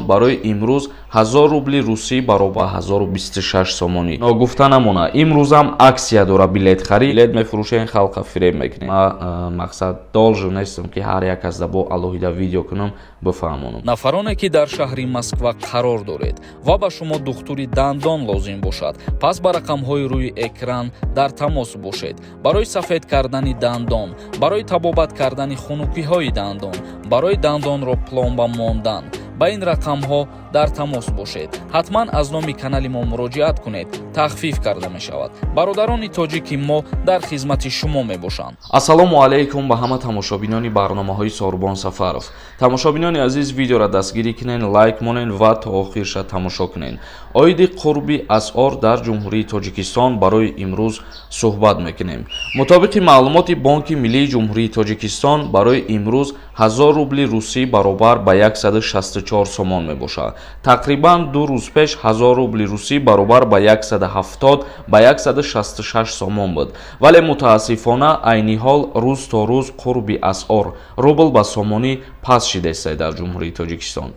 барои имрӯз 1000 рубли русӣ баробар 1026 сомонӣ. Ногуфта намона, имрӯзам аксия дора билет харид. Билет мефурӯшем, халқа фиреб мекунем. Мақсад должен нестам ки ҳар як аз бо алоҳида видео кунам бифаҳмонам. Нафароне ки дар шаҳри Москва қарор доред ва ба шумо духтури дандон лозим бошад, пас ба рақамҳои рӯи экран дар тамос бошед. барои сафед кардани дандон, барои табобат кардани хунукиҳои дандон, барои дандонро пломба мондан, ба ин рақамҳо дар тамос бошед. ҳатман аз номи канали мо муроҷиат кунед, тахфиф карда мешавад. бародарони тоҷики мо дар хизмати шумо мебошанд. Ассалому алайкум ба ҳама тамошобинони барномаҳои Сорбон Сафаров. Тамошобинони азиз, видеоро дастгирӣ кунен, лайк монен ва то охирша тамошо кунен. Оиди қурби асъор дар ҷумҳурии Тоҷикистон барои имрӯз суҳбат мекунем. мутобиқи маълумоти Бонки Миллии Ҷумҳурии Тоҷикистон барои имрӯз 1000 рубли русӣ баробар ба 164 сомон мебошад. Тақрибан 2 рӯз пеш 1000 рубли русӣ баробар ба 170 ба 166 сомон буд. Вале мутаассифона айни ҳол рӯз то рӯз қурби асъор рубл ба сомонӣ паст шидааст дар Ҷумҳурии Тоҷикистон.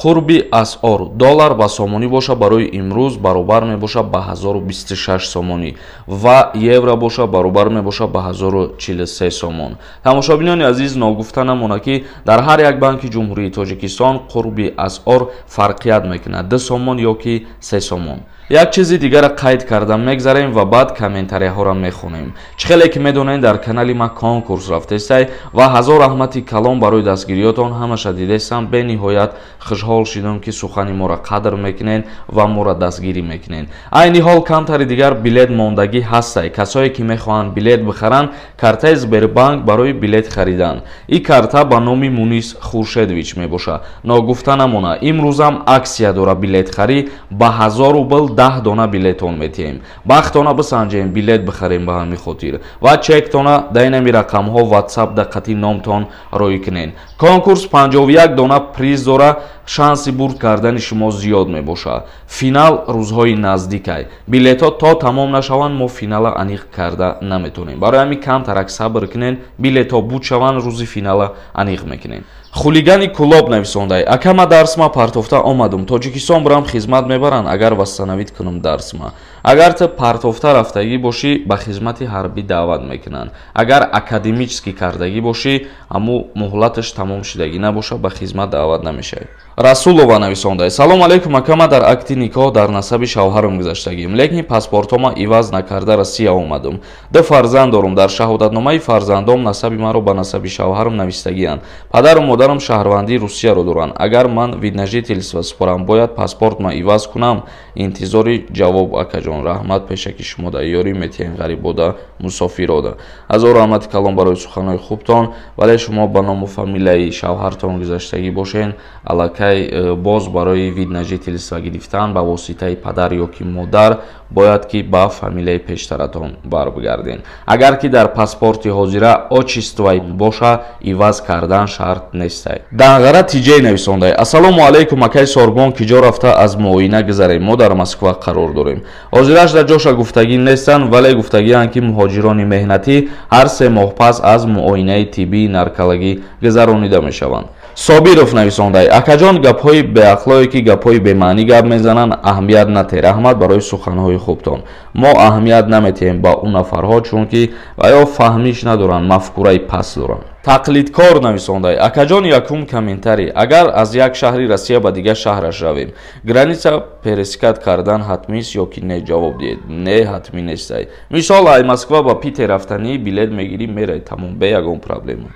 қурби асъор доллар ба сомонӣ боша барои имрӯз баробар мебоша ба 1026 сомонӣ ва евро боша баробар мебоша ба 1043 сомон. Тамошобинони азиз, ногуфта намона ки дар ҳар як банки Ҷумҳурии Тоҷикистон қурби асъор фарқият мекунад, 2 сомон ё ки 3 сомон. як чизи дигара қайд карда мегзарем ва баъд комментарияҳоро мехонем. Чӣ хеле ки медонед, дар канали ма конкурс рафтестай ва ҳазор раҳмати калон барои дастгириётон. ҳамаша дидестам, бениҳоят хушҳол шудам ки сухани моро қадр мекунен ва моро дастгирӣ мекунен. айни ҳол камтари дигар билет мондагӣ ҳастай. касое ки мехоҳанд билет бихаранд, картаи Сбербанк барои билет харидан. ин карта ба номи Мунис Хуршедович мебоша. ногуфта намона, имрӯзам аксия дора билет харӣ ба 1000 рубл 10 дона билетон метиҳем. бахтона бисанҷем, билет бихарем ба ҳамин хотир ва чектона дайнами рақамҳо WhatsApp даққати номтон роӣ кунен. конкурс 51 дона приз дора. шанси бурд кардани шумо зиёд мебошад. финал рӯзҳои наздикай. билетҳо то тамом нашаванд, мо финала аниқ карда наметонем. барои ҳамин камтарак сабр кунен, билетҳо буд шаванд, рӯзи финала аниқ мекунем. хулигани кулоб нависондай: акама дарсма партофта омадум, Тоҷикистон бурам хизмат мебаранд агар вастанавид кунам дарсма. агар ту партофта рафтагӣ бошӣ, ба хизмати ҳарбӣ даъват мекунанд. агар академически кардагӣ бошӣ, аммо муҳлаташ тамом шудагӣ набоша, ба хизмат даъват намешавӣ. расулова нависондай: салом алейкум, акама дар акти никоҳ дар насаби шавҳарам гузаштагим, лекин паспортома иваз накарда Россия омадум. 2 фарзанд дорам. дар шаҳодатномаи фарзандом насаби маро ба насаби шавҳарам навистагианд. падару модарам шаҳрвандии Русияро доранд. агар ман видножительство супорам, бояд паспортма иваз кунам? интизори ҷавоб акаҷон. раҳмат пешаки шумо да ёрӣ метиҳем ғарибода мусофирода. ҳазор раҳмати калон барои суханои хубтон. вале шумо ба ному фамилияи шавҳартон гузаштагӣ бошен, аллакай боз барои видножительство гирифтан ба воситаи падар ё ки модар бояд ки ба фамилияи пештаратон барбигарден. агар ки дар паспорти ҳозира отчествои боша, иваз кардан шарт нестай. данғара тиҷей нависондай: ассалому алейкум, акай Сорбон, киҷо рафта аз муоина гузарем. мо дар Москва қарор дорем. ҳозираш дар ҷоша гуфтагӣ нестанд, вале гуфтагианд ки муҳоҷирони меҳнатӣ ҳар 3 моҳ пас аз муоинаи тиббии наркологӣ гузаронида мешаванд. Собиров нависондай: акаҷон, гапҳои беақлое ки гапҳои бемаънӣ гап мезананд, аҳамият нате. раҳмат барои суханҳои хубтон. мо аҳамият наметиҳем ба он нафарҳо, чунки ва ё фаҳмиш надоранд, мафкураи паст доранд. тақлидкор нависондай: акаҷон, якум комментарий: агар аз як шаҳри Россия ба дигар шаҳраш равем, граница пересекат кардан ҳатмист ё ки не? ҷавоб диҳед. не, ҳатмӣ нестай. мисол, ай Москва ба Питер рафтанӣ билет мегирӣ, мерай, тамом, бе ягон проблема.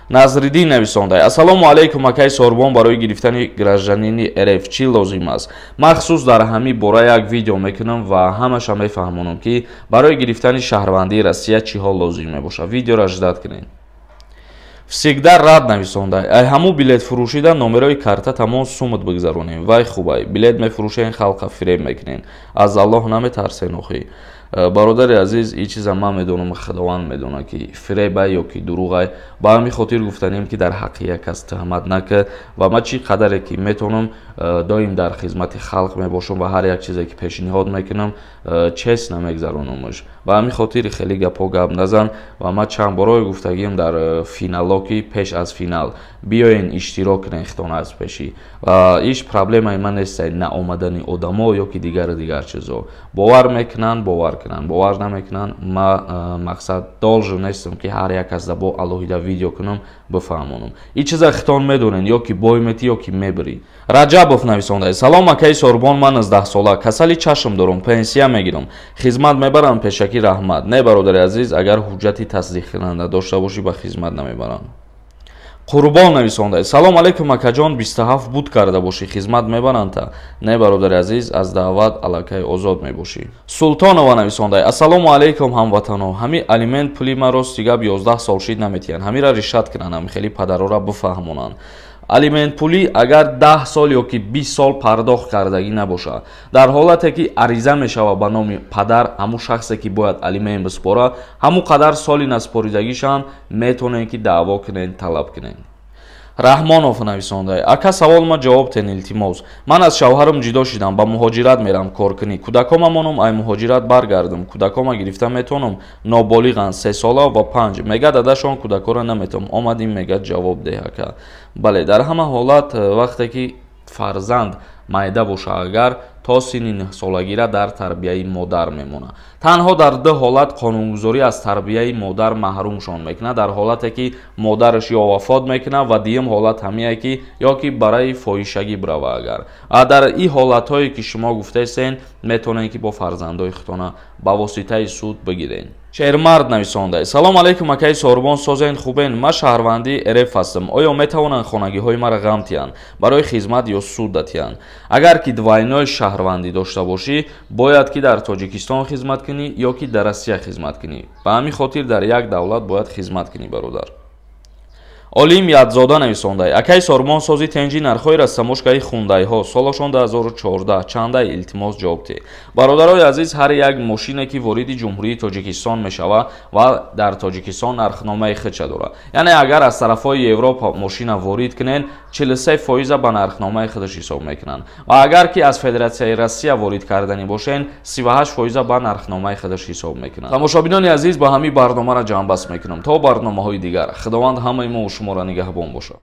Назриддин нависондай: ассалому алейкум, акай Сорбон, барои гирифтани гражданини РФ чӣ лозим аст? махсус дар ҳамин бора як видео мекунам ва ҳамаша мефаҳмонам ки барои гирифтани шаҳрвандии Россия чӣ ҳол лозим мебоша. видеоро ждат кунед. всегда рад нависондай: ай ҳамун билет фурӯшида номерои карта тамом сумат бигзаронем. вай хубай, билет мефурӯшен, халқа фиреб мекунен. аз Аллоҳ наметарсен охӣ. бародари азиз, ин чиза ман медонам, худованд медона ки фиреб ё ки дурӯғ ай. Ба ҳамин хотир гуфтанем ки дар ҳаққи як кас тӯҳмат накард ва ман чӣ қадаре ки метонам доим дар хизмати халқ мебошам ва ҳар як чизе ки пешниҳод мекунам честна мегзаронамаш. Ба ҳамин хотир хеле гапҳо гап назан ва ман чанд барое гуфтагиам дар финало ки пеш аз финал биёен иштирок кунем хитона аз пеши ва иш проблемаи ман нест наомадани одамо ё ки дигар чизо. Бовар мекунанд, бовар кунанд, бовар намекунанд, ман мақсад должен нестам ки ҳар як аз забо алоҳида видео кунам бифаҳмонам. Ин чиза хитон медонен ё ки бой метӣ ё ки мебирӣ. Раҷабов нависонда: салом акаи Сорбон, ман 19 сола касали чашм дорам, пенсия мегирам, хизмат мебарам, пешакӣ раҳмат. Не бародари азиз, агар ҳуҷҷати тасдиқкунанда дошта бошӣ ба хизмат намебаранд. Қурбон нависонда: салом алейкум акаҷон, 27 буд карда бошӣ, хизмат мебаранда? Не бародари азиз, аз даъват аллакай озод мебошӣ. Султонова нависонда: ассалому алейкум ҳамватано, ҳами алимент пули маро сигаб 11 сол шид наметиянд, ҳамира ришат кунанд, хеле падарора бифаҳмонанд. алимент пули агар 10 сол ё ки 20 сол пардохт кардагӣ набошад, дар ҳолате ки ариза мешавад ба номи падар, ҳамун шахсе ки бояд алимент биспора, ҳамун қадар соли наспоридагишам метонен ки даъво кунен, талаб кунен. Раҳмонов нависонда: ака саволма ҷавоб тен илтимос. Ман аз шавҳарам ҷудо шидам, ба муҳоҷират мерам коркунӣ. Кӯдакома монам, ай муҳоҷират баргардам. Кӯдакома гирифта метонам, ноболиғанд, 3 сола ва 5. Мега дадашон кӯдакора наметавонам. Омадим мега ҷавоб деҳ ака. Бале, дар ҳама ҳолат вақте ки фарзанд майда боша, агар то синни 9 солагира дар тарбияи модар мемонад. Танҳо дар 2 ҳолат қонунгузорӣ аз тарбияи модар маҳрумшон мекунад, дар ҳолате ки модараш ё вафот мекунад ва диюм ҳолат ҳамие ки ё ки барои фоҳишагӣ бирава агар. Дар ин ҳолатҳое ки шумо гуфтесен метонен ки бо фарзандои худтона ба воситаи суд бигирен. Шермард нависонда: салом алейкум акаи Сорбон, созен хубен, ман шаҳрванди РФ ҳастам. Оё метавонанд хонагиҳои маро ғам тиҳанд барои хизмат ё суд датиҳанд? Агар ки двойной шаҳрвандӣ дошта бошӣ, бояд ки дар Тоҷикистон хизмат кунӣ ё ки дар Россия хизмат кунӣ. Ба ҳамин хотир дар як давлат бояд хизмат кунӣ бародар. Олим Ядзода нависонда: акаи Сорбон, сози тенҷи нархҳои растамошкаи хундаиҳо солашон 2014 чандай илтимос ҷавоб диҳ. Бародарои азиз, ҳар як мошине ки вориди ҷумҳурии Тоҷикистон мешавад ва дар Тоҷикистон нархномаи худша дорад. Яъне агар аз тарафҳои Европа мошина ворид кунен, 43% ба нархномаи худаш ҳисоб мекунанд. Ва агар ки аз Федератсияи Россия ворид карданӣ бошен, 38% ба нархномаи худаш ҳисоб мекунанд. Тамошобинони азиз, ба ҳамин барномаро ҷамъбаст мекунам. То барномаҳои дигар, худованд ҳамаи мо шуморо нигаҳбон бошад.